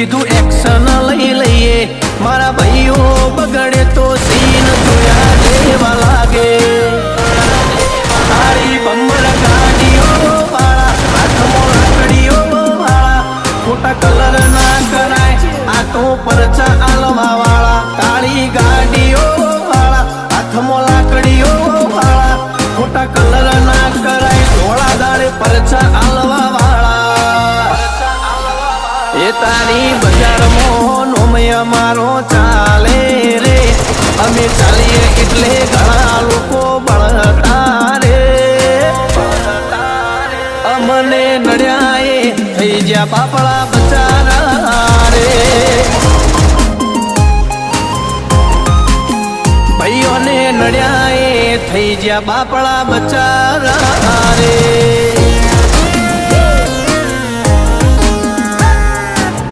સીધું એક્શન લઈ લઈએ મારા ભાઈઓ બગડે તો સીન જોયા જેવા લાગે તારી બમ્બર ગાડીઓ વાળા હાથમાં લાકડીઓ વાળા ખોટા કલર ના કરાય આ તો પરચા આલવા વાળા કાળી ગાડીઓ વાળા હાથમાં લાકડીઓ વાળા ખોટા કલર ના કરાય ધોળા દાડે પરચા આલવા વાળા એ તારી બજારમાં નોમય મારો ચાલે રે અમે ચાલીએ એટલે ઘણા લોકો બળતા રે અમને નડ્યા એ થઈ જ્યાં બાપડા બચારા રે ભાઈઓને નડ્યા એ થઈ જ્યાં બાપડા બચારા રે